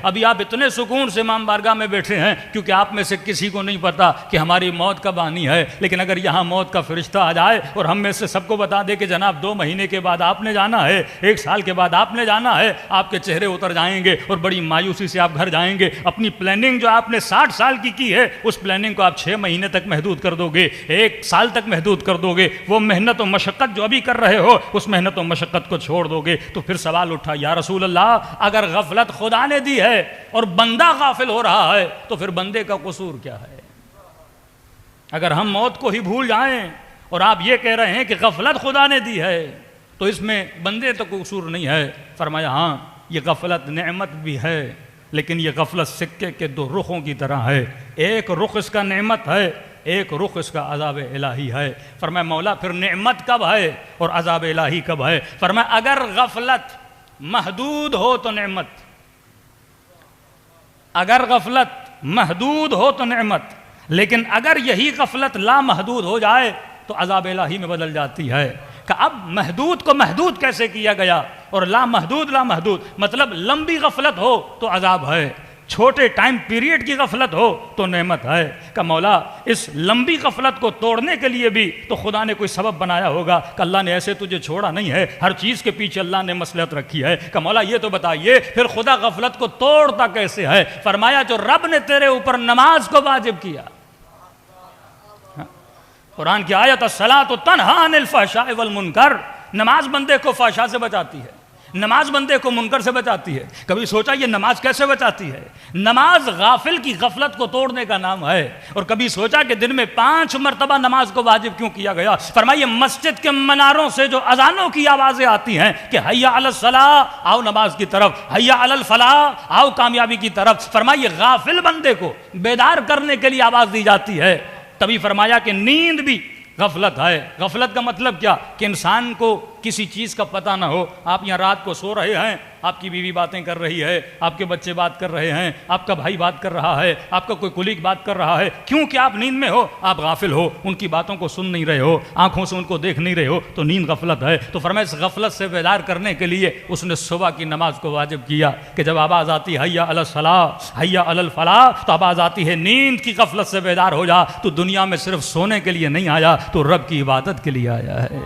ابھی آپ اتنے سکون سے امام بارگاہ میں بیٹھے ہیں کیونکہ آپ میں سے کسی کو نہیں پتا کہ ہماری موت کب آنی ہے، لیکن اگر یہاں موت کا فرشتہ آ جائے اور ہم میں سے سب کو بتا دے کہ جناب 2 مہینے کے بعد آپ نے جانا ہے، 1 سال کے بعد آپ نے جانا ہے، آپ کے چہرے اتر جائیں گے اور بڑی مایوسی سے آپ گھر جائیں گے۔ اپنی پلاننگ جو آپ نے 60 سال کی ہے اس پلاننگ کو آپ 6 مہینے تک محدود کر دو گے، 1 سال تک محدود کر دو گے، وہ محنت و مشقت جو ابھی کر رہے ہو اس محنت و مشقت کو چھوڑ دو گے۔ تو پھر سوال اٹھا، یا رسول اللہ اگر غفلت خدا نے دی ہے اور بندہ غافل ہو رہا ہے تو پھر بندے کا قصور کیا ہے؟ اگر ہم موت کو ہی بھول جائیں اور آپ یہ کہہ رہے ہیں کہ غفلت خدا نے دی ہے تو اس میں بندے تو قصور نہیں ہے۔ فرمایا ہاں یہ غفلت نعمت بھی ہے، لیکن یہ غفلت سکے کے 2 رخوں کی طرح ہے، ایک رخ اس کا نعمت ہے، ایک رخ اس کا عذاب الہی ہے۔ فرمایا مولا پھر نعمت کب ہے اور عذاب الہی کب ہے؟ فرمایا اگر غفلت محدود ہو تو نعمت، اگر غفلت محدود ہو تو نعمت، لیکن اگر یہی غفلت لامحدود ہو جائے تو عذاب الہی میں بدل جاتی ہے۔ کہ اب محدود کو محدود کیسے کیا گیا اور لامحدود مطلب لمبی غفلت ہو تو عذاب ہے، چھوٹے ٹائم پیریڈ کی غفلت ہو تو نعمت ہے۔ کہ مولا اس لمبی غفلت کو توڑنے کے لیے بھی تو خدا نے کوئی سبب بنایا ہوگا، کہ اللہ نے ایسے تجھے چھوڑا نہیں ہے، ہر چیز کے پیچھے اللہ نے مصلحت رکھی ہے۔ کہ مولا یہ تو بتائیے پھر خدا غفلت کو توڑتا کیسے ہے؟ فرمایا جو رب نے تیرے اوپر نماز کو واجب کیا، قرآن کی آیت الصلاۃ تنہی عن الفحشاء والمنکر، نماز بندے کو فحشاء سے بچاتی ہے، نماز بندے کو منکر سے بچاتی ہے۔ کبھی سوچا یہ نماز کیسے بچاتی ہے؟ نماز غافل کی غفلت کو توڑنے کا نام ہے۔ اور کبھی سوچا کہ دن میں 5 مرتبہ نماز کو واجب کیوں کیا گیا؟ فرمائیے مسجد کے مناروں سے جو اذانوں کی آوازیں آتی ہیں کہ حیا علی الصلاۃ، آؤ نماز کی طرف، حیا علی الفلاح، آؤ کامیابی کی طرف، فرمائیے غافل بندے کو بیدار کرنے کے لیے آواز دی جاتی ہے۔ تبھی فرمایا کہ نیند بھی غفلت ہے۔ غفلت کا مطلب کیا؟ کہ انسان کو کسی چیز کا پتہ نہ ہو۔ آپ یہاں رات کو سو رہے ہیں، آپ کی بیوی باتیں کر رہی ہے، آپ کے بچے بات کر رہے ہیں، آپ کا بھائی بات کر رہا ہے، آپ کا کوئی کولیگ بات کر رہا ہے، کیونکہ آپ نیند میں ہو، آپ غافل ہو، ان کی باتوں کو سن نہیں رہے ہو، آنکھوں سے ان کو دیکھ نہیں رہے ہو، تو نیند غفلت ہے۔ تو فرمایا اس غفلت سے بیدار کرنے کے لیے اس نے صبح کی نماز کو واجب کیا کہ جب آواز آتی ہے حیا علی الصلاۃ، حیا علی الفلاح، تو آواز آتی ہے نیند کی غفلت سے بیدار ہو جا، تو دنیا میں صرف سونے کے لیے نہیں آیا، تو رب کی عبادت کے لیے آیا ہے۔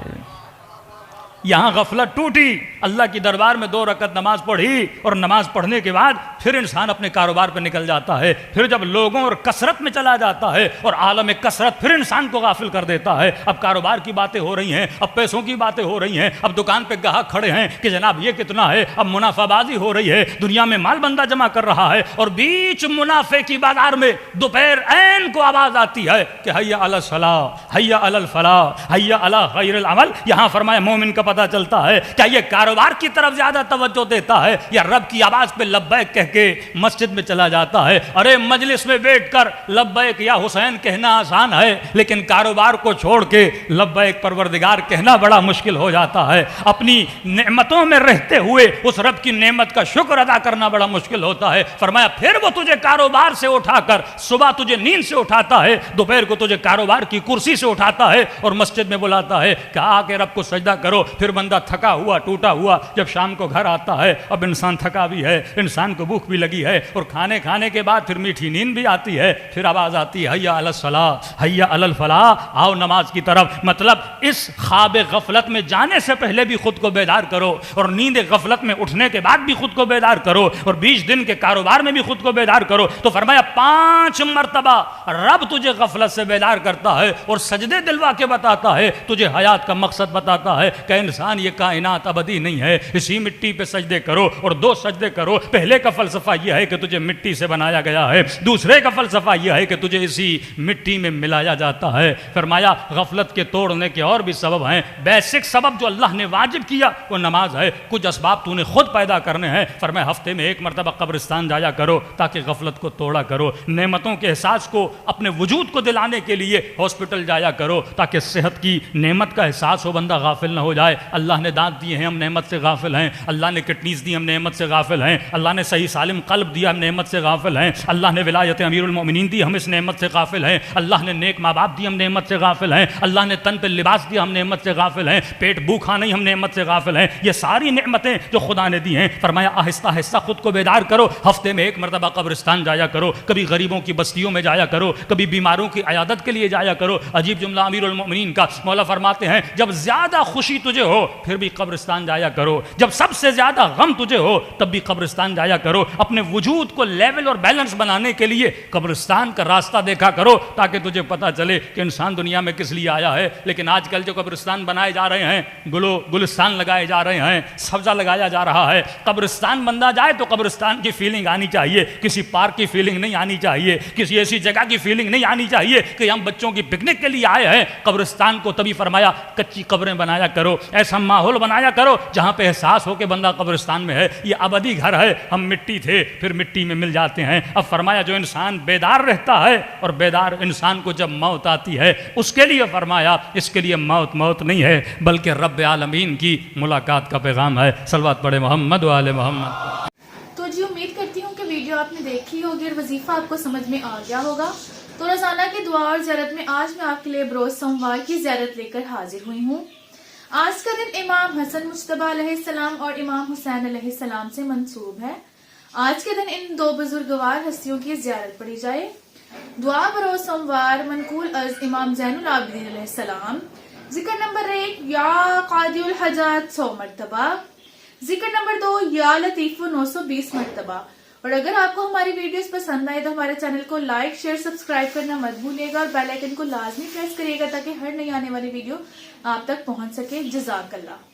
یہاں غفلت ٹوٹی، اللہ کی دربار میں 2 رکعت نماز پڑھی، اور نماز پڑھنے کے بعد پھر انسان اپنے کاروبار پہ نکل جاتا ہے۔ پھر جب لوگوں اور کثرت میں چلا جاتا ہے اور عالم کثرت پھر انسان کو غافل کر دیتا ہے۔ اب کاروبار کی باتیں ہو رہی ہیں، اب پیسوں کی باتیں ہو رہی ہیں، اب دکان پہ گاہک کھڑے ہیں کہ جناب یہ کتنا ہے، اب منافع بازی ہو رہی ہے، دنیا میں مال بندہ جمع کر رہا ہے، اور بیچ منافع کی بازار میں دوپہر عین کو آواز آتی ہے کہ حیا علی الصلاۃ، حیا علی الفلاح، حیا علی خیر العمل۔ یہاں فرمایا مومن کا پتہ چلتا ہے کیا یہ کاروبار کی طرف زیادہ توجہ دیتا ہے یا رب کی آواز پہ لبیک کہہ کے مسجد میں چلا جاتا ہے؟ ارے مجلس میں بیٹھ کر لبیک یا حسین کہنا آسان ہے، لیکن کاروبار کو چھوڑ کے لبیک پروردگار کہنا بڑا مشکل ہو جاتا ہے۔ اپنی نعمتوں میں رہتے ہوئے اس رب کی نعمت کا شکر ادا کرنا بڑا مشکل ہوتا ہے۔ فرمایا پھر وہ تجھے کاروبار سے اٹھا کر صبح تجھے نیند سے اٹھاتا ہے، دوپہر کو تجھے کاروبار کی کرسی سے اٹھاتا ہے اور مسجد میں بلاتا ہے کہ آ کے رب کو سجدہ کرو۔ پھر بندہ تھکا ہوا ٹوٹا ہوا جب شام کو گھر آتا ہے، اب انسان تھکا بھی ہے، انسان کو بھوک بھی لگی ہے، اور کھانے کے بعد پھر میٹھی نیند بھی آتی ہے، پھر آواز آتی ہے حیا علی الصلاۃ، حیا علی الفلاح، آؤ نماز کی طرف۔ مطلب اس خواب غفلت میں جانے سے پہلے بھی خود کو بیدار کرو، اور نیند غفلت میں اٹھنے کے بعد بھی خود کو بیدار کرو، اور 20 دن کے کاروبار میں بھی خود کو بیدار کرو۔ تو فرمایا 5 مرتبہ رب تجھے غفلت سے بیدار کرتا ہے اور سجدے دلوا کے بتاتا ہے، تجھے حیات کا مقصد بتاتا ہے کہ انسان یہ کائنات ابدی نہیں ہے، اسی مٹی پہ سجدے کرو، اور 2 سجدے کرو۔ پہلے کا فلسفہ یہ ہے کہ تجھے مٹی سے بنایا گیا ہے، دوسرے کا فلسفہ یہ ہے کہ تجھے اسی مٹی میں ملایا جاتا ہے۔ فرمایا غفلت کے توڑنے کے اور بھی سبب ہیں، بیسک سبب جو اللہ نے واجب کیا وہ نماز ہے، کچھ اسباب تو نے خود پیدا کرنے ہیں۔ فرمایا ہفتے میں 1 مرتبہ قبرستان جایا کرو تاکہ غفلت کو توڑا کرو، نعمتوں کے احساس کو اپنے وجود کو دلانے کے لیے ہاسپٹل جایا کرو تاکہ صحت کی نعمت کا احساس ہو، بندہ غافل نہ ہو جائے۔ جائے اللہ نے دانت دیے ہیں ہم نعمت سے غافل ہیں, اللہ نے کڈنیز دی ہم نعمت سے غافل ہیں, اللہ نے صحیح سالم قلب دیا ہم نعمت سے غافل ہیں, اللہ نے ولایت امیر المومنین دی ہم اس نعمت سے غافل ہیں, اللہ نے نیک ماں باپ دی ہم نعمت سے غافل ہیں, اللہ نے تن پہ لباس دیا ہم نعمت سے غافل ہیں, پیٹ بھوکھا نہیں ہم نعمت سے غافل ہیں. یہ ساری نعمتیں جو خدا نے دی ہیں, فرمایا آہستہ آہستہ خود کو بیدار کرو, ہفتے میں ایک مرتبہ قبرستان جایا کرو, کبھی غریبوں کی بستیوں میں جایا کرو, کبھی بیماروں کی عیادت کے لیے جایا کرو. عجیب جملہ امیر المومنین کا, مولا فرماتے ہیں جب زیادہ خوشی تجھے ہو پھر بھی قبرستان جایا کرو, جب سب سے زیادہ غم تجھے ہو تب بھی قبرستان جایا کرو. اپنے وجود کو لیول اور بیلنس بنانے کے لیے قبرستان کا راستہ دیکھا کرو تاکہ تجھے پتہ چلے کہ انسان دنیا میں کس لیے آیا ہے. لیکن آج کل جو قبرستان بنائے جا رہے ہیں, گلستان لگائے جا رہے ہیں, سبزہ لگایا جا رہا ہے. قبرستان بندہ جائے تو قبرستان کی فیلنگ آنی چاہیے, کسی پارک کی فیلنگ نہیں آنی چاہیے, کسی ایسی جگہ کی فیلنگ نہیں آنی چاہیے کہ ہم بچوں کی پکنک کے لیے آئے ہیں. قبرستان کو تبھی فرمایا کچی قبریں بنایا کرو, ایسا ماحول بنایا کرو جہاں پہ احساس ہو کہ بندہ قبرستان میں ہے, یہ ابدی گھر ہے, ہم مٹی تھے پھر مٹی میں مل جاتے ہیں. اب فرمایا جو انسان بیدار رہتا ہے, اور بیدار انسان کو جب موت آتی ہے اس کے لیے فرمایا اس کے لیے موت نہیں ہے بلکہ رب عالمین کی ملاقات کا پیغام ہے. صلوات پڑھے محمد و آل محمد. تو جی امید کرتی ہوں کہ ویڈیو آپ نے دیکھی ہوگی اور وظیفہ آپ کو سمجھ میں آ گیا ہوگا. تو روزانہ کی دعا اور زیارت میں آج میں آپ کے لیے بروز سوموار کی زیارت لے کر حاضر ہوئی ہوں. آج کا دن امام حسن مجتبیٰ علیہ السلام اور امام حسین علیہ السلام سے منسوب ہے. آج کے دن ان دو بزرگوار ہستیوں کی زیارت پڑھی جائے. دعا بروز سوموار منقول از امام زین العابدین علیہ السلام. ذکر نمبر 1 یا قاضی الحاجات 100 مرتبہ. ذکر نمبر 2 یا لطیف 920 مرتبہ. اور اگر آپ کو ہماری ویڈیوز پسند آئے تو ہمارے چینل کو لائک شیئر سبسکرائب کرنا مت بھولیے گا, اور بیل آئیکن کو لازمی پریس کریے گا تاکہ ہر نئی آنے والی ویڈیو آپ تک پہنچ سکے. جزاک اللہ.